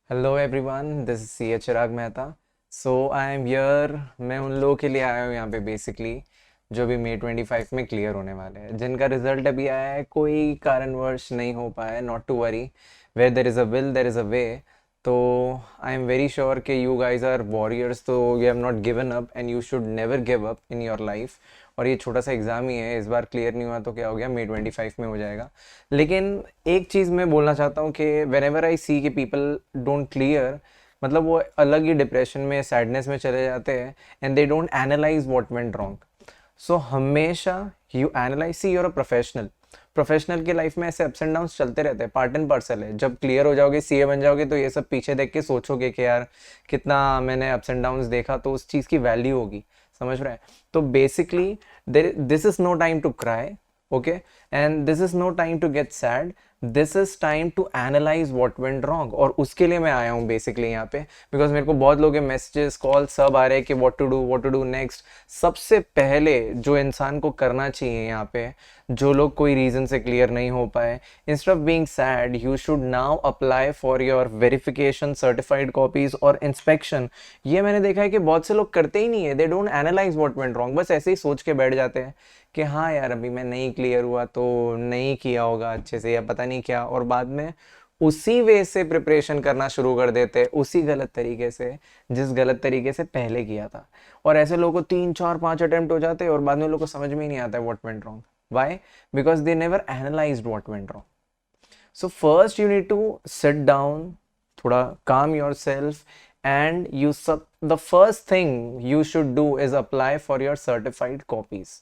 Hello everyone, this is C Chirag Mehta. So I am here. मैं उन लोगों के लिए आया हूँ यहाँ पे बेसिकली जो भी मई 25 में क्लियर होने वाले हैं, जिनका रिजल्ट अभी आया है, कोई कारणवश नहीं हो पाया है। Not to worry, where there is a will there is a way. तो आई एम वेरी श्योर कि यू गाइज आर वॉरियर्स, तो you have not given up and you should never give up in your life. और ये छोटा सा exam ही है, इस बार clear नहीं हुआ तो क्या हो गया, मई 25 में हो जाएगा। लेकिन एक चीज़ मैं बोलना चाहता हूँ कि वेन एवर आई सी कि पीपल डोंट क्लियर, मतलब वो अलग ही डिप्रेशन में, सैडनेस में चले जाते हैं and they don't analyse what went wrong. So हमेशा you analyse, see you're a professional. Professional की लाइफ में ऐसे अप्स एंड डाउन चलते रहते हैं, पार्ट एंड पार्सल है। जब क्लियर हो जाओगे, सीए बन जाओगे, तो ये सब पीछे देख के सोचोगे कि यार कितना मैंने अप्स एंड डाउन्स देखा, तो उस चीज़ की वैल्यू होगी। समझ रहे हैं? तो basically this is no time to cry, okay, and this is no time to get sad. This is time to analyze what went wrong। और उसके लिए मैं आया हूँ बेसिकली यहाँ पे, बिकॉज मेरे को बहुत लोग मैसेजेस कॉल सब आ रहे हैं कि व्हाट टू डू नेक्स्ट। सबसे पहले जो इंसान को करना चाहिए यहाँ पे, जो लोग कोई रीज़न से क्लियर नहीं हो पाए, instead of being sad, you should now apply for your verification, certified copies और इंस्पेक्शन। ये मैंने देखा है कि बहुत से लोग करते ही नहीं है, दे don't analyse what went wrong, बस ऐसे ही सोच के बैठ जाते हैं कि हाँ यार अभी मैं नहीं क्लियर हुआ तो नहीं किया होगा अच्छे से, या पता नहीं क्या, और बाद में उसी वे से प्रिपरेशन करना शुरू कर देते हैं, उसी गलत तरीके से जिस गलत तरीके से पहले किया था। और ऐसे लोगों को 3 4 5 अटेम्प्ट हो जाते हैं और बाद में लोगों को समझ में ही नहीं आता है what went wrong. Why? Because they never analysed what went wrong. So first you need to sit down, थोड़ा calm yourself, and you सब the first thing you should do is apply for your certified copies.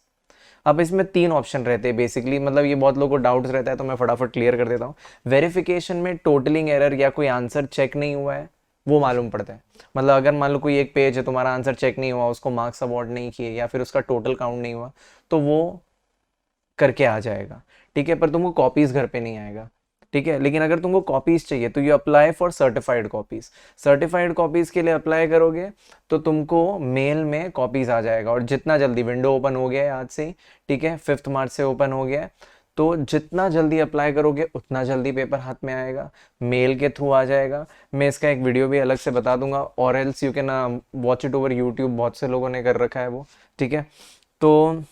अब इसमें 3 option रहते हैं basically, मतलब ये बहुत लोगों को डाउट्स रहता है तो मैं फटाफट क्लियर कर देता हूँ। वेरिफिकेशन में टोटलिंग एरर या कोई आंसर चेक नहीं हुआ है वो मालूम पड़ता है। मतलब अगर मान लो कोई एक पेज है, तुम्हारा आंसर चेक नहीं हुआ, उसको मार्क्स अवॉर्ड नहीं किए, या फिर उसका टोटल काउंट नहीं हुआ, तो वो करके आ जाएगा। ठीक है, पर तुमको कॉपीज घर पे नहीं आएगा। ठीक है, लेकिन अगर तुमको कॉपीज चाहिए तो you apply for certified copies. Certified copies के लिए अप्लाई करोगे तो तुमको मेल में कॉपीज आ जाएगा, और जितना जल्दी, विंडो ओपन हो गया है आज से ही, ठीक है, 5 मार्च से ओपन हो गया है, तो जितना जल्दी अप्लाई करोगे उतना जल्दी पेपर हाथ में आएगा, मेल के थ्रू आ जाएगा। मैं इसका एक वीडियो भी अलग से बता दूंगा, और else you can watch it over YouTube, बहुत से लोगों ने कर रखा है वो। ठीक है, तो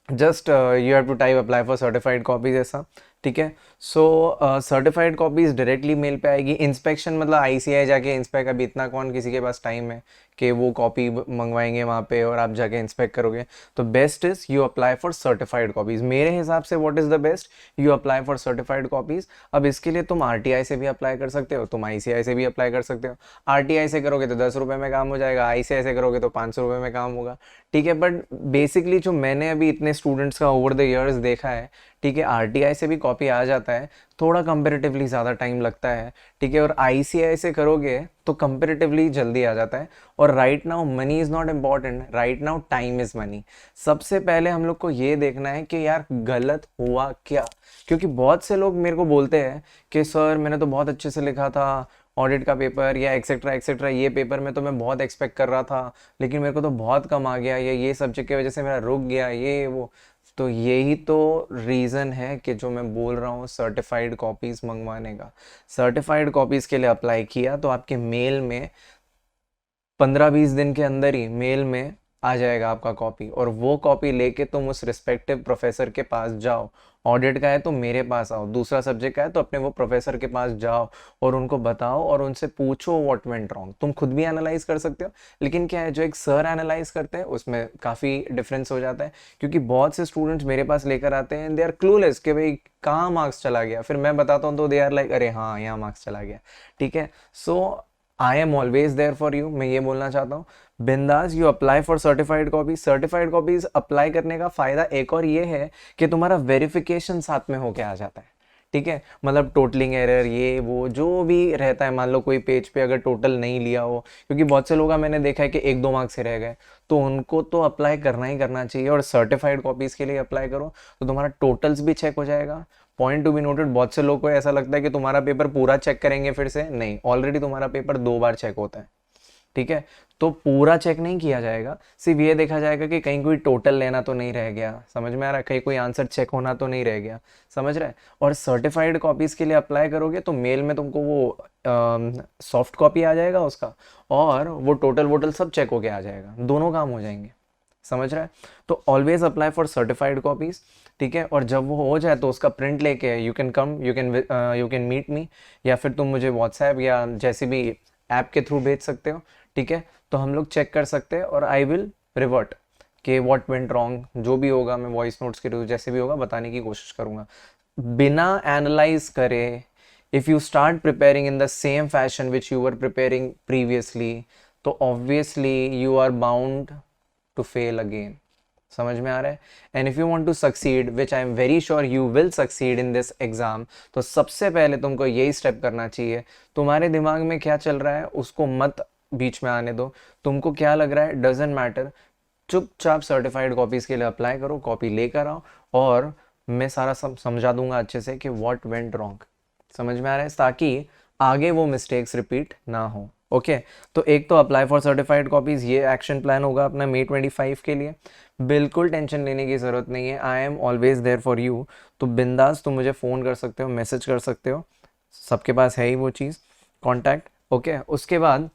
just you have to type apply for certified copies ऐसा। ठीक है, so certified copies directly mail पे आएगी। इंस्पेक्शन मतलब आईसीआई जाके इंस्पेक्ट, अभी इतना कौन किसी के पास टाइम है कि वो कॉपी मंगवाएंगे वहाँ पे और आप जाके इंस्पेक्ट करोगे। तो best is you apply for certified copies. मेरे हिसाब से what is the best, you apply for certified copies. अब इसके लिए तुम आरटीआई से भी अप्लाई कर सकते हो, तुम आईसीआई से भी अप्लाई कर सकते हो। आरटीआई से करोगे तो 10 रुपये में काम हो जाएगा, आईसीआई से करोगे तो 500 रुपये में काम होगा। ठीक है, बट बेसिकली जो मैंने अभी इतने स्टूडेंट्स का ओवर द ईयर्स देखा है, ठीक है, आरटीआई से भी कॉपी आ जाता है, थोड़ा कंपेरेटिवली ज़्यादा टाइम लगता है। ठीक है, और आईसीआई से करोगे तो कंपेरेटिवली जल्दी आ जाता है। और right now money is not important, right now time is money. सबसे पहले हम लोग को ये देखना है कि यार गलत हुआ क्या, क्योंकि बहुत से लोग मेरे को बोलते हैं कि सर मैंने तो बहुत अच्छे से लिखा था ऑडिट का पेपर, या एक्सेट्रा एक्सेट्रा, ये पेपर में तो मैं बहुत एक्सपेक्ट कर रहा था, लेकिन मेरे को तो बहुत कम आ गया, या ये सब्जेक्ट की वजह से मेरा रुक गया, ये वो। तो यही तो रीज़न है कि जो मैं बोल रहा हूँ सर्टिफाइड कॉपीज़ मंगवाने का। सर्टिफाइड कॉपीज़ के लिए अप्लाई किया तो आपके मेल में 15 20 दिन के अंदर ही मेल में आ जाएगा आपका कॉपी, और वो कॉपी लेके तुम उस रिस्पेक्टिव प्रोफेसर के पास जाओ। ऑडिट का है तो मेरे पास आओ, दूसरा सब्जेक्ट का है तो अपने वो प्रोफेसर के पास जाओ और उनको बताओ और उनसे पूछो व्हाट वेंट रॉन्ग। तुम खुद भी एनालाइज कर सकते हो, लेकिन क्या है, जो एक सर एनालाइज करते हैं उसमें काफ़ी डिफरेंस हो जाता है, क्योंकि बहुत से स्टूडेंट्स मेरे पास लेकर आते हैं, दे आर क्लूलेस कि भाई कहाँ मार्क्स चला गया, फिर मैं बताता हूँ तो दे आर लाइक अरे हाँ यहाँ मार्क्स चला गया। ठीक है, so I am always there for you, मैं ये बोलना चाहता हूँ। बिंदास you apply for certified copies. Certified copies apply करने का फायदा एक और ये है कि तुम्हारा वेरिफिकेशन साथ में होके आ जाता है। ठीक है, मतलब टोटलिंग एरर, ये वो जो भी रहता है, मान लो कोई पेज पे अगर टोटल नहीं लिया हो, क्योंकि बहुत से लोग मैंने देखा है कि 1 2 मार्क्स से रह गए, तो उनको तो अप्लाई करना ही करना चाहिए। और सर्टिफाइड कॉपीज के लिए अप्लाई करो तो तुम्हारा टोटल्स भी चेक हो जाएगा। पॉइंट टू बी नोटेड, बहुत से लोगों को ऐसा लगता है कि तुम्हारा पेपर पूरा चेक करेंगे फिर से, नहीं, ऑलरेडी तुम्हारा पेपर 2 बार चेक होता है। ठीक है। तो पूरा चेक नहीं किया जाएगा, सिर्फ ये देखा जाएगा कि कहीं कोई टोटल लेना तो नहीं रह गया, समझ में आ रहा है, कहीं कोई आंसर चेक होना तो नहीं रह गया, समझ रहे हैं। और सर्टिफाइड कॉपीज़ के लिए अप्लाई करोगे तो मेल में तुमको वो सॉफ्ट कॉपी आ जाएगा उसका, और वो टोटल वोटल सब चेक होके आ जाएगा, दोनों काम हो जाएंगे, समझ रहा है। तो always apply for certified copies, ठीक है। और जब वो हो जाए तो उसका प्रिंट लेके you can come, you can meet me, या फिर तुम मुझे व्हाट्सएप या जैसे भी ऐप के थ्रू भेज सकते हो, ठीक है। तो हम लोग चेक कर सकते हैं और आई विल रिवर्ट कि व्हाट वेंट रॉन्ग, जो भी होगा मैं वॉइस नोट्स के थ्रू जैसे भी होगा बताने की कोशिश करूँगा, बिना एनालाइज करे। If you start preparing in the same fashion which you were preparing previously, तो obviously you are bound to fail again, समझ में आ रहा है। And if you want to succeed, which I am very sure you will succeed in this exam, तो सबसे पहले तुमको यही स्टेप करना चाहिए। तुम्हारे दिमाग में क्या चल रहा है उसको मत बीच में आने दो, तुमको क्या लग रहा है डजेंट मैटर, चुपचाप सर्टिफाइड कॉपीज के लिए अप्लाई करो, कॉपी लेकर आओ, और मैं सारा समझा दूंगा अच्छे से कि व्हाट वेंट रॉन्ग, समझ में आ रहा है, ताकि आगे वो मिस्टेक्स रिपीट ना हो। ओके तो एक तो अप्लाई फॉर सर्टिफाइड कॉपीज़, ये एक्शन प्लान होगा अपना May 25 के लिए। बिल्कुल टेंशन लेने की ज़रूरत नहीं है, I am always there for you. तो बिंदास तुम मुझे फ़ोन कर सकते हो, मैसेज कर सकते हो, सबके पास है ही वो चीज़, कॉन्टैक्ट। ओके उसके बाद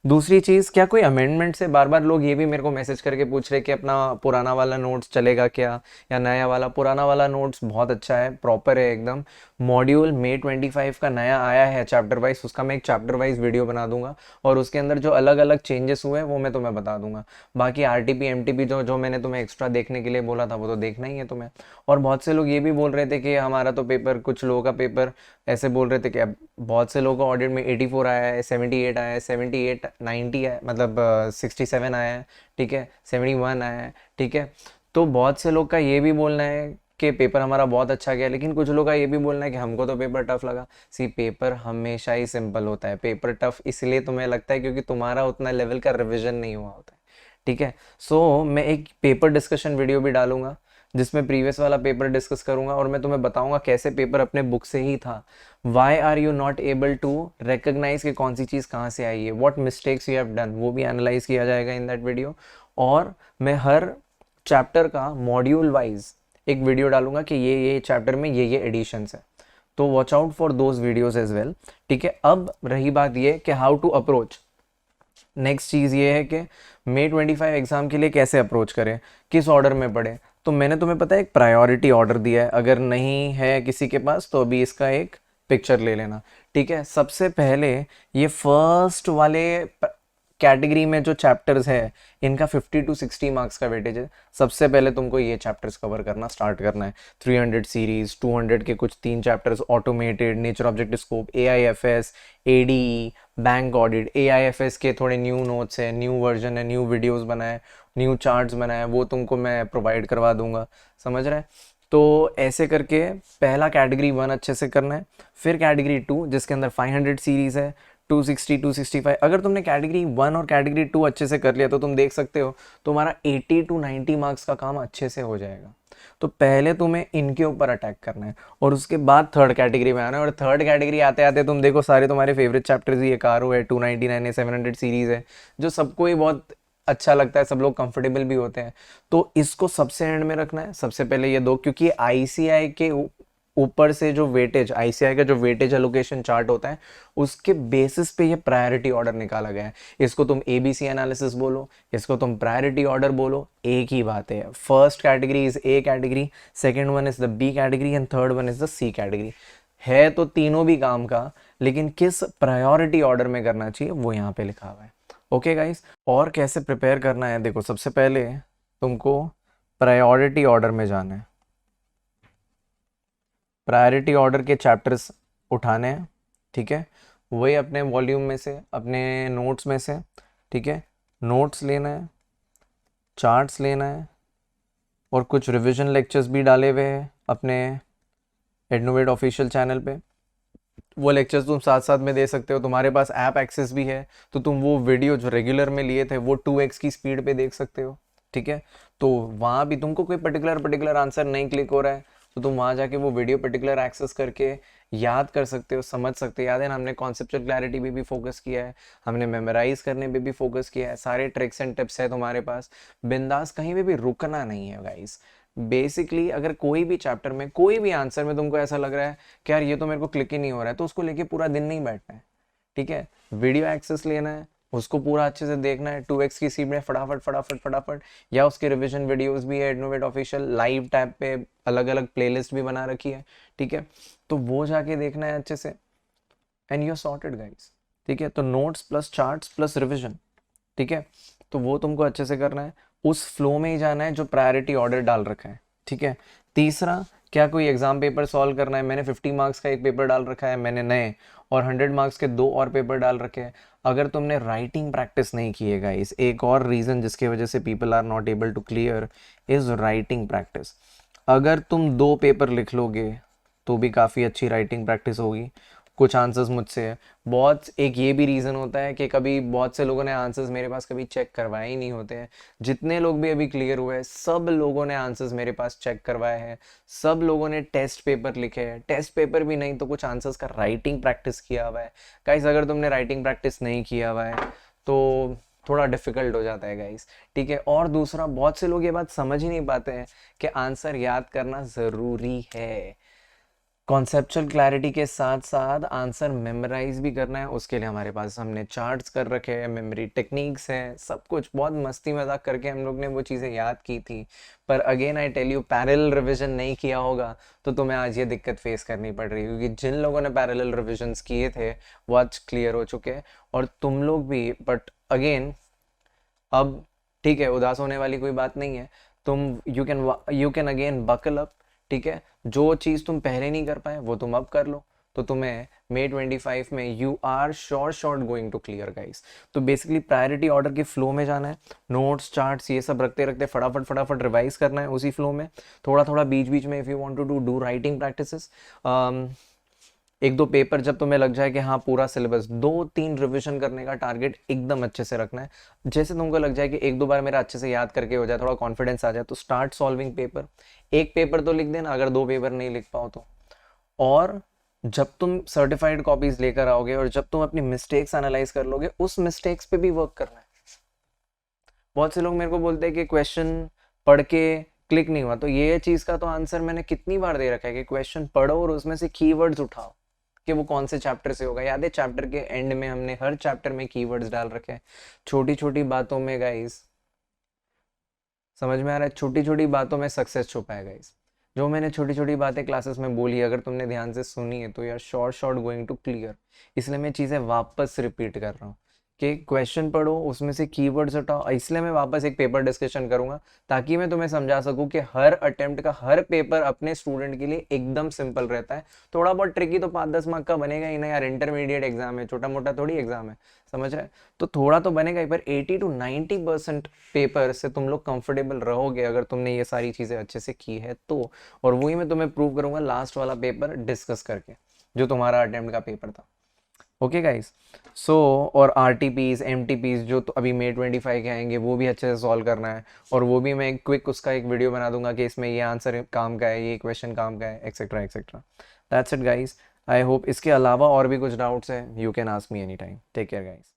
दूसरी चीज़, क्या कोई अमेंडमेंट से, बार बार लोग ये भी मेरे को मैसेज करके पूछ रहे कि अपना पुराना वाला नोट्स चलेगा क्या या नया वाला। पुराना वाला नोट्स बहुत अच्छा है, प्रॉपर है एकदम। मॉड्यूल May 25 का नया आया है चैप्टर वाइज, उसका मैं एक चैप्टर वाइज वीडियो बना दूंगा, और उसके अंदर जो अलग अलग चेंजेस हुए वो मैं तुम्हें बता दूंगा। बाकी RTP MTP जो जो मैंने तुम्हें एक्स्ट्रा देखने के लिए बोला था वो तो देखना ही है तुम्हें। और बहुत से लोग ये भी बोल रहे थे कि हमारा तो पेपर, कुछ लोगों का पेपर ऐसे बोल रहे थे कि अब बहुत से लोगों का ऑडिट में 84 आया है, 78 आया है, 78 90 है, मतलब 67 आया है, ठीक है, 71 आया है, ठीक है। तो बहुत से लोग का ये भी बोलना है कि पेपर हमारा बहुत अच्छा गया, लेकिन कुछ लोग का ये भी बोलना है कि हमको तो पेपर टफ लगा। सी पेपर हमेशा ही सिंपल होता है, पेपर टफ इसलिए तुम्हें लगता है क्योंकि तुम्हारा उतना लेवल का रिविजन नहीं हुआ होता है, ठीक है। सो मैं एक पेपर डिस्कशन वीडियो भी डालूंगा जिसमें प्रीवियस वाला पेपर डिस्कस करूंगा, और मैं तुम्हें बताऊंगा कैसे पेपर अपने बुक से ही था, why are you not able to recognise कि कौन सी चीज़ कहाँ से आई है, what mistakes you have done, वो भी एनालाइज किया जाएगा इन दैट वीडियो। और मैं हर चैप्टर का मॉड्यूल वाइज एक वीडियो डालूंगा कि ये चैप्टर में ये एडिशंस है, तो watch out for those videos as well, ठीक है। अब रही बात ये कि हाउ टू अप्रोच, नेक्स्ट चीज़ ये है कि May 25 एग्ज़ाम के लिए कैसे अप्रोच करें, किस ऑर्डर में पढ़ें। तो मैंने तुम्हें पता है एक प्रायोरिटी ऑर्डर दिया है, अगर नहीं है किसी के पास तो अभी इसका एक पिक्चर ले लेना, ठीक है। सबसे पहले ये फर्स्ट वाले कैटेगरी में जो चैप्टर्स है इनका 50 to 60 मार्क्स का वेटेज है। सबसे पहले तुमको ये चैप्टर्स कवर करना स्टार्ट करना है, 300 सीरीज, 200 के कुछ 3 chapters, automated, nature object scope, AIFS, ADE, bank audit. AIFS के थोड़े न्यू नोट्स है, न्यू वर्जन है, न्यू वीडियोस बनाए, न्यू चार्ट्स बनाए, वो तुमको मैं प्रोवाइड करवा दूंगा, समझ रहे हैं। तो ऐसे करके पहला कैटेगरी 1 अच्छे से करना है, फिर कैटेगरी 2 जिसके अंदर 500 सीरीज है, 260 265। अगर तुमने कैटेगरी 1 और कैटेगरी 2 अच्छे से कर लिया तो तुम देख सकते हो तुम्हारा 80 to 90 मार्क्स का काम अच्छे से हो जाएगा। तो पहले तुम्हें इनके ऊपर अटैक करना है, और उसके बाद थर्ड कैटेगरी में आना है। और थर्ड कैटेगरी आते आते तुम देखो सारे तुम्हारे फेवरेट चैप्टर्स ही है, कारो है, 299 है, 700 सीरीज है, जो सबको ही बहुत अच्छा लगता है, सब लोग कंफर्टेबल भी होते हैं। तो इसको सबसे एंड में रखना है, सबसे पहले ये दो, क्योंकि ICI के ऊपर से जो वेटेज, ICI का जो वेटेज एलोकेशन चार्ट होता है उसके बेसिस पे ये प्रायोरिटी ऑर्डर निकाला गया है। इसको तुम ABC एनालिसिस बोलो, इसको तुम प्रायोरिटी ऑर्डर बोलो, एक ही बात है। First category is A category, second one is the B category, and third one is the C category. है तो तीनों भी काम का, लेकिन किस प्रायोरिटी ऑर्डर में करना चाहिए वो यहाँ पे लिखा हुआ है। ओके गाइस, और कैसे प्रिपेयर करना है, देखो सबसे पहले तुमको प्रायोरिटी ऑर्डर में जाना है, प्रायोरिटी ऑर्डर के चैप्टर्स उठाने हैं, ठीक है। वही अपने वॉल्यूम में से, अपने नोट्स में से, ठीक है, नोट्स लेना है, चार्ट्स लेना है, और कुछ रिवीजन लेक्चर्स भी डाले हुए हैं अपने एडनोवेट ऑफिशियल चैनल पे। वो लेक्चर्स तुम साथ साथ में दे सकते हो, तुम्हारे पास ऐप एक्सेस भी है तो तुम वो वीडियो जो रेगुलर में लिए थे वो 2x की स्पीड पे देख सकते हो, ठीक है। तो वहाँ भी तुमको कोई पर्टिकुलर आंसर नहीं क्लिक हो रहा है तो तुम वहाँ जाके वो वीडियो पर्टिकुलर एक्सेस करके याद कर सकते हो, समझ सकते हो। याद है ना, हमने कॉन्सेप्चुअल क्लैरिटी पे भी फोकस किया है, हमने मेमोराइज करने पे भी फोकस किया है, सारे ट्रिक्स एंड टिप्स है तुम्हारे पास। बिंदास, कहीं पे भी रुकना नहीं है गाइस। बेसिकली अगर कोई भी चैप्टर में, कोई भी आंसर में तुमको ऐसा लग रहा है कि यार ये तो मेरे को क्लिक ही नहीं हो रहा है, तो उसको लेके पूरा दिन नहीं बैठना है, ठीक है। वीडियो एक्सेस लेना है, उसको पूरा अच्छे से देखना है, 2x की स्पीड में फटाफट फटाफट फटाफट। या उसके रिवीजन वीडियोस भी है इनोवेट ऑफिशियल लाइव टैब पे, अलग अलग प्लेलिस्ट भी बना रखी है, ठीक है। तो वो जाके देखना है अच्छे से, and you are sorted guys, ठीक है। तो notes plus charts plus revision, ठीक है। तो वो तुमको अच्छे से करना है, उस फ्लो में ही जाना है जो प्रायोरिटी ऑर्डर डाल रखा है, ठीक है। तीसरा, क्या कोई एग्जाम पेपर सॉल्व करना है? मैंने 50 मार्क्स का एक पेपर डाल रखा है मैंने नए, और 100 मार्क्स के 2 और पेपर डाल रखे हैं। अगर तुमने राइटिंग प्रैक्टिस नहीं की है गाइस, एक और रीज़न जिसकी वजह से people are not able to clear is writing practice. अगर तुम 2 पेपर लिख लोगे तो भी काफ़ी अच्छी राइटिंग प्रैक्टिस होगी। कुछ आंसर्स मुझसे है, बहुत एक ये भी रीज़न होता है कि कभी बहुत से लोगों ने आंसर्स मेरे पास कभी चेक करवाए ही नहीं होते हैं। जितने लोग भी अभी क्लियर हुए हैं, सब लोगों ने आंसर्स मेरे पास चेक करवाए हैं, सब लोगों ने टेस्ट पेपर लिखे हैं, टेस्ट पेपर भी नहीं तो कुछ आंसर्स का राइटिंग प्रैक्टिस किया हुआ है। गाइस अगर तुमने राइटिंग प्रैक्टिस नहीं किया हुआ है तो थोड़ा डिफिकल्ट हो जाता है गाइस, ठीक है। और दूसरा, बहुत से लोग ये बात समझ ही नहीं पाते हैं कि आंसर याद करना ज़रूरी है। कॉन्सेप्चुअल क्लैरिटी के साथ साथ आंसर मेमोराइज भी करना है, उसके लिए हमारे पास हमने चार्ट्स कर रखे हैं, मेमोरी टेक्निक्स हैं, सब कुछ बहुत मस्ती मजाक करके हम लोग ने वो चीज़ें याद की थी। पर again I tell you, parallel revision नहीं किया होगा तो तुम्हें आज ये दिक्कत फेस करनी पड़ रही है, क्योंकि जिन लोगों ने पैरेलल रिविजन्स किए थे वो आज क्लियर हो चुके हैं, और तुम लोग भी। बट अगेन, अब ठीक है, उदास होने वाली कोई बात नहीं है। तुम you can again buckle up, ठीक है। जो चीज़ तुम पहले नहीं कर पाए वो तुम अब कर लो, तो तुम्हें May 25 में you are short going to clear guys. तो बेसिकली प्रायोरिटी ऑर्डर के फ्लो में जाना है, नोट्स चार्ट्स ये सब रखते रखते फटाफट फटाफट रिवाइज करना है उसी फ्लो में, थोड़ा थोड़ा बीच बीच में if you want to do writing practices. एक दो पेपर जब तुम्हें लग जाए कि हाँ पूरा सिलेबस, 2-3 रिवीजन करने का टारगेट एकदम अच्छे से रखना है। जैसे तुमको लग जाए कि एक दो बार मेरा अच्छे से याद करके हो जाए, थोड़ा कॉन्फिडेंस आ जाए, तो स्टार्ट सॉल्विंग पेपर। एक पेपर तो लिख देना अगर 2 पेपर नहीं लिख पाओ तो। और जब तुम सर्टिफाइड कॉपीज लेकर आओगे और जब तुम अपनी मिस्टेक्स एनालाइज कर लोगे, उस मिस्टेक्स पे भी वर्क करना है। बहुत से लोग मेरे को बोलते हैं कि क्वेश्चन पढ़ के क्लिक नहीं हुआ, तो ये चीज का तो आंसर मैंने कितनी बार दे रखा है कि क्वेश्चन पढ़ो और उसमें से कीवर्ड्स उठाओ कि वो कौन से चैप्टर से होगा। याद है चैप्टर के एंड में हमने हर चैप्टर में कीवर्ड्स डाल रखे हैं। छोटी छोटी बातों में गाइस, समझ में आ रहा है, छोटी छोटी बातों में सक्सेस छुपा है गाइस। जो मैंने छोटी छोटी बातें क्लासेस में बोली, अगर तुमने ध्यान से सुनी है तो यार शॉर्ट गोइंग टू क्लियर। इसलिए मैं चीज़ें वापस रिपीट कर रहा हूँ कि क्वेश्चन पढ़ो, उसमें से कीवर्ड्स हटाओ। इसलिए मैं वापस एक पेपर डिस्कशन करूंगा ताकि मैं तुम्हें समझा सकूं कि हर अटेम्प्ट का हर पेपर अपने स्टूडेंट के लिए एकदम सिंपल रहता है। थोड़ा बहुत ट्रिकी तो 5-10 मार्क का बनेगा ही ना यार, इंटरमीडिएट एग्जाम है, छोटा मोटा थोड़ी एग्जाम है, समझ रहे हैं। तो थोड़ा तो बनेगा ही, पर 80 to 90% पेपर से तुम लोग कंफर्टेबल रहोगे अगर तुमने ये सारी चीज़ें अच्छे से की है तो। और वही मैं तुम्हें प्रूव करूंगा लास्ट वाला पेपर डिस्कस करके, जो तुम्हारा अटेम्प्ट का पेपर था। ओके गाइस, सो और RTPs MTPs जो तो अभी May 25 के आएंगे वो भी अच्छे से सॉल्व करना है, और वो भी मैं क्विक उसका एक वीडियो बना दूंगा कि इसमें ये आंसर काम का है, ये क्वेश्चन काम का है, etcetera etcetera. That's it guys, I hope इसके अलावा और भी कुछ डाउट्स है, you can ask me any time. Take care guys.